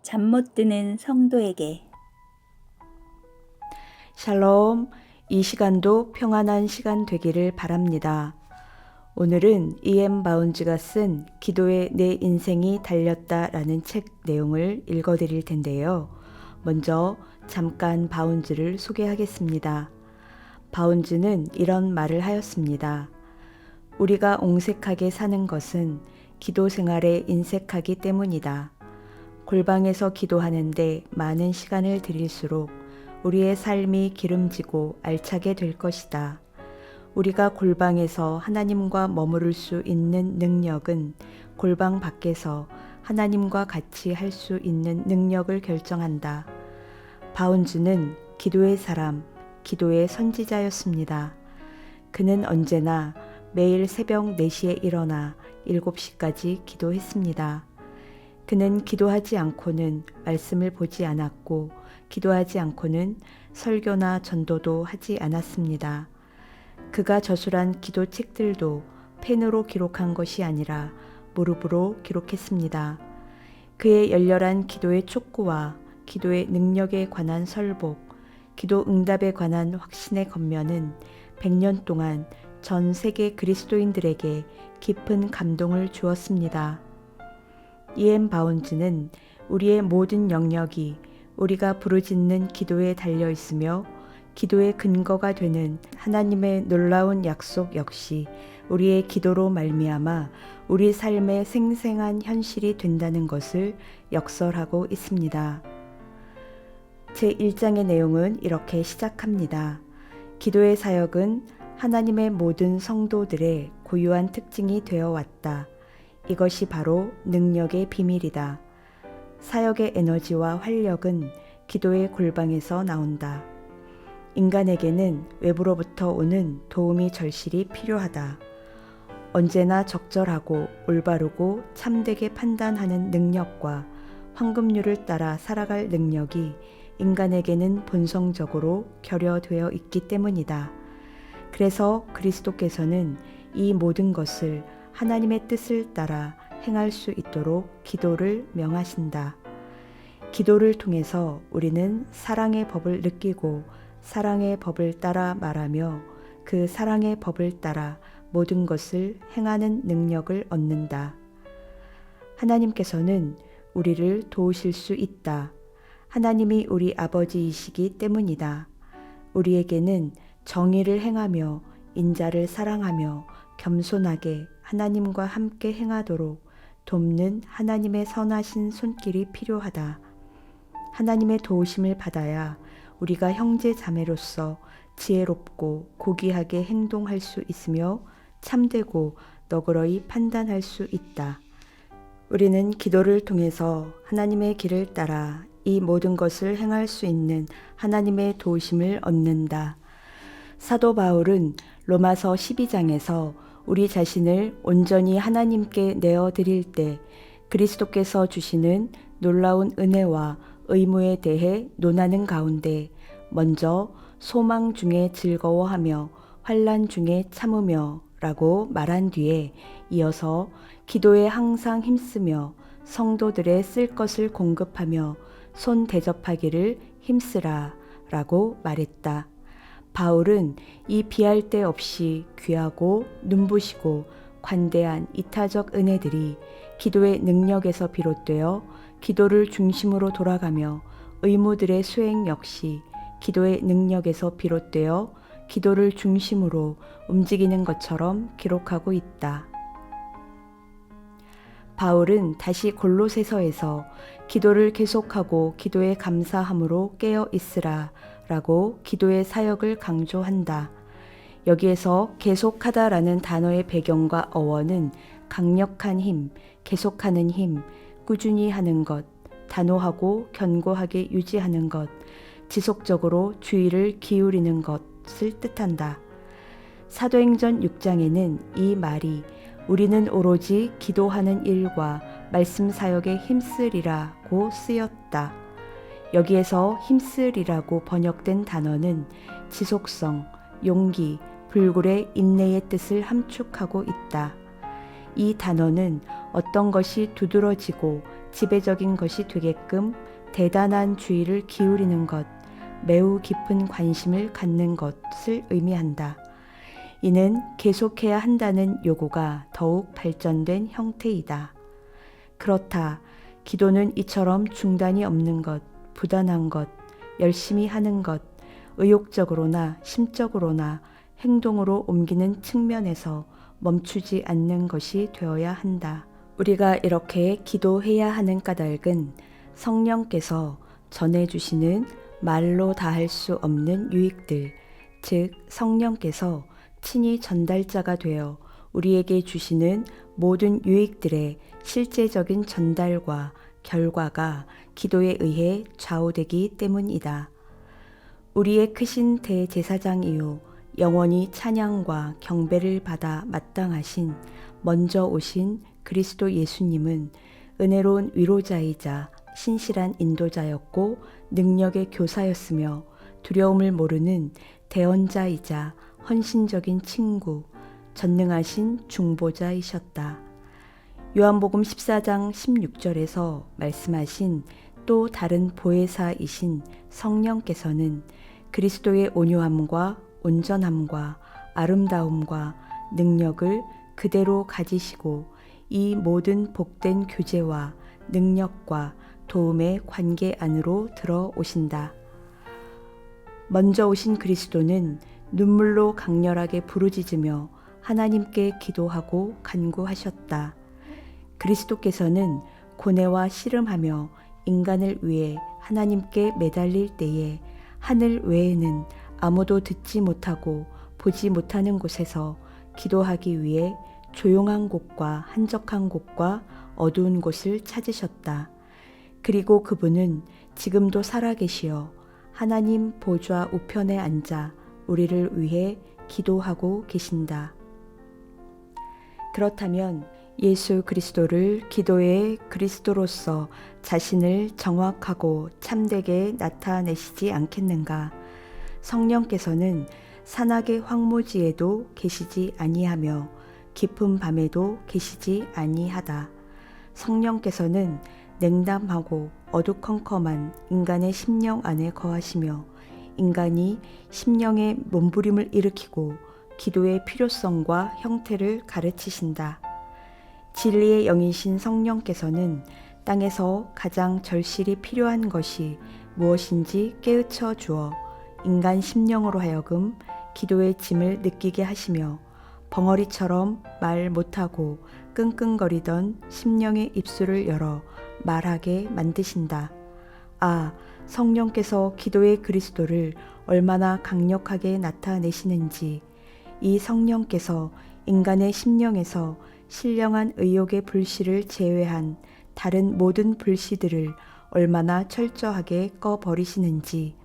잠 못 드는 성도에게. 샬롬, 이 시간도 평안한 시간 되기를 바랍니다. 오늘은 E.M. 바운즈가 쓴 기도에 내 인생이 달렸다라는 책 내용을 읽어드릴 텐데요. 먼저 잠깐 바운즈를 소개하겠습니다. 바운즈는 이런 말을 하였습니다. 우리가 옹색하게 사는 것은 기도 생활에 인색하기 때문이다. 골방에서 기도하는데 많은 시간을 들일수록 우리의 삶이 기름지고 알차게 될 것이다. 우리가 골방에서 하나님과 머무를 수 있는 능력은 골방 밖에서 하나님과 같이 할 수 있는 능력을 결정한다. 바운즈는 기도의 사람, 기도의 선지자였습니다. 그는 언제나 매일 새벽 4시에 일어나 7시까지 기도했습니다. 그는 기도하지 않고는 말씀을 보지 않았고 기도하지 않고는 설교나 전도도 하지 않았습니다. 그가 저술한 기도 책들도 펜으로 기록한 것이 아니라 무릎으로 기록했습니다. 그의 열렬한 기도의 촉구와 기도의 능력에 관한 설복, 기도 응답에 관한 확신의 겉면은 100년 동안 전 세계 그리스도인들에게 깊은 감동을 주었습니다. E.M. 바운즈는 우리의 모든 영역이 우리가 부르짖는 기도에 달려 있으며 기도의 근거가 되는 하나님의 놀라운 약속 역시 우리의 기도로 말미암아 우리 삶의 생생한 현실이 된다는 것을 역설하고 있습니다. 제1장의 내용은 이렇게 시작합니다. 기도의 사역은 하나님의 모든 성도들의 고유한 특징이 되어 왔다. 이것이 바로 능력의 비밀이다. 사역의 에너지와 활력은 기도의 골방에서 나온다. 인간에게는 외부로부터 오는 도움이 절실히 필요하다. 언제나 적절하고 올바르고 참되게 판단하는 능력과 황금률을 따라 살아갈 능력이 인간에게는 본성적으로 결여되어 있기 때문이다. 그래서 그리스도께서는 이 모든 것을 하나님의 뜻을 따라 행할 수 있도록 기도를 명하신다. 기도를 통해서 우리는 사랑의 법을 느끼고 사랑의 법을 따라 말하며 그 사랑의 법을 따라 모든 것을 행하는 능력을 얻는다. 하나님께서는 우리를 도우실 수 있다. 하나님이 우리 아버지이시기 때문이다. 우리에게는 정의를 행하며 인자를 사랑하며 겸손하게 하나님과 함께 행하도록 돕는 하나님의 선하신 손길이 필요하다. 하나님의 도우심을 받아야 우리가 형제 자매로서 지혜롭고 고귀하게 행동할 수 있으며 참되고 너그러이 판단할 수 있다. 우리는 기도를 통해서 하나님의 길을 따라 이 모든 것을 행할 수 있는 하나님의 도우심을 얻는다. 사도 바울은 로마서 12장에서 우리 자신을 온전히 하나님께 내어드릴 때 그리스도께서 주시는 놀라운 은혜와 의무에 대해 논하는 가운데 먼저 소망 중에 즐거워하며 환난 중에 참으며 라고 말한 뒤에 이어서 기도에 항상 힘쓰며 성도들의 쓸 것을 공급하며 손 대접하기를 힘쓰라 라고 말했다. 바울은 이 비할 데 없이 귀하고 눈부시고 관대한 이타적 은혜들이 기도의 능력에서 비롯되어 기도를 중심으로 돌아가며 의무들의 수행 역시 기도의 능력에서 비롯되어 기도를 중심으로 움직이는 것처럼 기록하고 있다. 바울은 다시 골로새서에서 기도를 계속하고 기도에 감사함으로 깨어 있으라 라고 기도의 사역을 강조한다. 여기에서 계속하다라는 단어의 배경과 어원은 강력한 힘, 계속하는 힘, 꾸준히 하는 것, 단호하고 견고하게 유지하는 것, 지속적으로 주의를 기울이는 것을 뜻한다. 사도행전 6장에는 이 말이 우리는 오로지 기도하는 일과 말씀 사역에 힘쓰리라고 쓰였다. 여기에서 힘쓰리라고 번역된 단어는 지속성, 용기, 불굴의 인내의 뜻을 함축하고 있다. 이 단어는 어떤 것이 두드러지고 지배적인 것이 되게끔 대단한 주의를 기울이는 것, 매우 깊은 관심을 갖는 것을 의미한다. 이는 계속해야 한다는 요구가 더욱 발전된 형태이다. 그렇다. 기도는 이처럼 중단이 없는 것, 부단한 것, 열심히 하는 것, 의욕적으로나 심적으로나 행동으로 옮기는 측면에서 멈추지 않는 것이 되어야 한다. 우리가 이렇게 기도해야 하는 까닭은 성령께서 전해주시는 말로 다 할 수 없는 유익들, 즉 성령께서 친히 전달자가 되어 우리에게 주시는 모든 유익들의 실제적인 전달과 결과가 기도에 의해 좌우되기 때문이다. 우리의 크신 대제사장이요 영원히 찬양과 경배를 받아 마땅하신 먼저 오신 그리스도 예수님은 은혜로운 위로자이자 신실한 인도자였고 능력의 교사였으며 두려움을 모르는 대언자이자 헌신적인 친구, 전능하신 중보자이셨다. 요한복음 14장 16절에서 말씀하신 또 다른 보혜사이신 성령께서는 그리스도의 온유함과 온전함과 아름다움과 능력을 그대로 가지시고 이 모든 복된 교제와 능력과 도움의 관계 안으로 들어오신다. 먼저 오신 그리스도는 눈물로 강렬하게 부르짖으며 하나님께 기도하고 간구하셨다. 그리스도께서는 고뇌와 씨름하며 인간을 위해 하나님께 매달릴 때에 하늘 외에는 아무도 듣지 못하고 보지 못하는 곳에서 기도하기 위해 조용한 곳과 한적한 곳과 어두운 곳을 찾으셨다. 그리고 그분은 지금도 살아계시어 하나님 보좌 우편에 앉아 우리를 위해 기도하고 계신다. 그렇다면 예수 그리스도를 기도의 그리스도로서 자신을 정확하고 참되게 나타내시지 않겠는가? 성령께서는 산악의 황무지에도 계시지 아니하며 깊은 밤에도 계시지 아니하다. 성령께서는 냉담하고 어두컴컴한 인간의 심령 안에 거하시며 인간이 심령의 몸부림을 일으키고 기도의 필요성과 형태를 가르치신다. 진리의 영이신 성령께서는 땅에서 가장 절실히 필요한 것이 무엇인지 깨우쳐 주어 인간 심령으로 하여금 기도의 짐을 느끼게 하시며 벙어리처럼 말 못하고 끙끙거리던 심령의 입술을 열어 말하게 만드신다. 아, 성령께서 기도의 그리스도를 얼마나 강력하게 나타내시는지, 이 성령께서 인간의 심령에서 신령한 의욕의 불씨를 제외한 다른 모든 불씨들을 얼마나 철저하게 꺼버리시는지,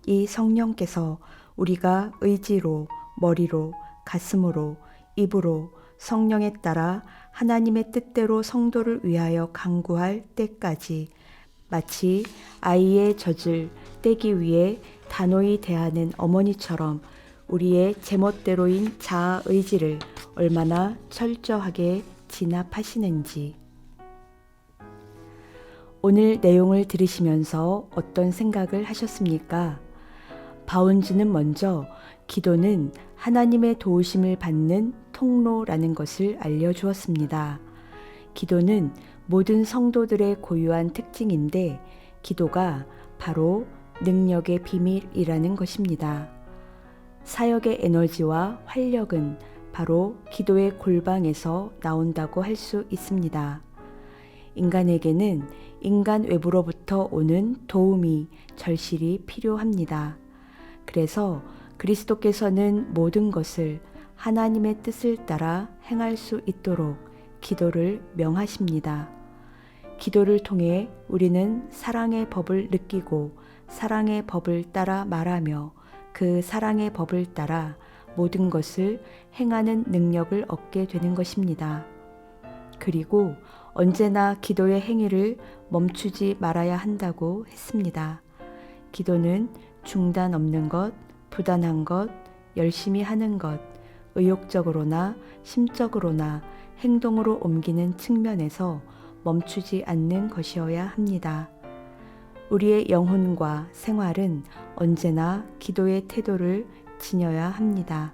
이 성령께서 우리가 의지로, 머리로, 가슴으로, 입으로 성령에 따라 하나님의 뜻대로 성도를 위하여 간구할 때까지 마치 아이의 젖을 떼기 위해 단호히 대하는 어머니처럼 우리의 제멋대로인 자아 의지를 얼마나 철저하게 진압하시는지. 오늘 내용을 들으시면서 어떤 생각을 하셨습니까? 바운즈는 먼저 기도는 하나님의 도우심을 받는 통로라는 것을 알려주었습니다. 기도는 모든 성도들의 고유한 특징인데 기도가 바로 능력의 비밀이라는 것입니다. 사역의 에너지와 활력은 바로 기도의 골방에서 나온다고 할 수 있습니다. 인간에게는 인간 외부로부터 오는 도움이 절실히 필요합니다. 그래서 그리스도께서는 모든 것을 하나님의 뜻을 따라 행할 수 있도록 기도를 명하십니다. 기도를 통해 우리는 사랑의 법을 느끼고 사랑의 법을 따라 말하며 그 사랑의 법을 따라 모든 것을 행하는 능력을 얻게 되는 것입니다. 그리고 언제나 기도의 행위를 멈추지 말아야 한다고 했습니다. 기도는 중단 없는 것, 부단한 것, 열심히 하는 것, 의욕적으로나 심적으로나 행동으로 옮기는 측면에서 멈추지 않는 것이어야 합니다. 우리의 영혼과 생활은 언제나 기도의 태도를 지녀야 합니다.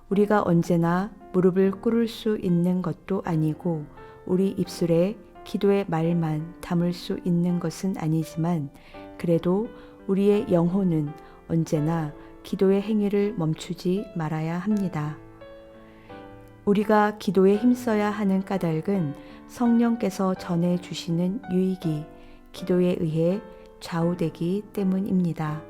우리가 언제나 무릎을 꿇을 수 있는 것도 아니고 우리 입술에 기도의 말만 담을 수 있는 것은 아니지만 그래도 우리의 영혼은 언제나 기도의 행위를 멈추지 말아야 합니다. 우리가 기도에 힘써야 하는 까닭은 성령께서 전해 주시는 유익이 기도에 의해 좌우되기 때문입니다.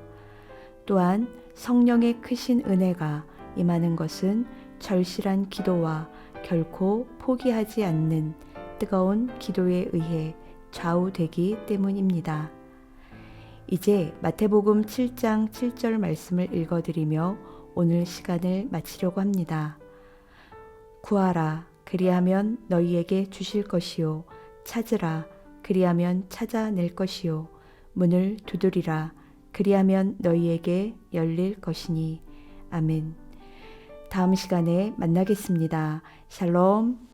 또한 성령의 크신 은혜가 임하는 것은 절실한 기도와 결코 포기하지 않는 뜨거운 기도에 의해 좌우되기 때문입니다. 이제 마태복음 7장 7절 말씀을 읽어드리며 오늘 시간을 마치려고 합니다. 구하라 그리하면 너희에게 주실 것이요 찾으라 그리하면 찾아낼 것이요 문을 두드리라 그리하면 너희에게 열릴 것이니 아멘. 다음 시간에 만나겠습니다. 샬롬.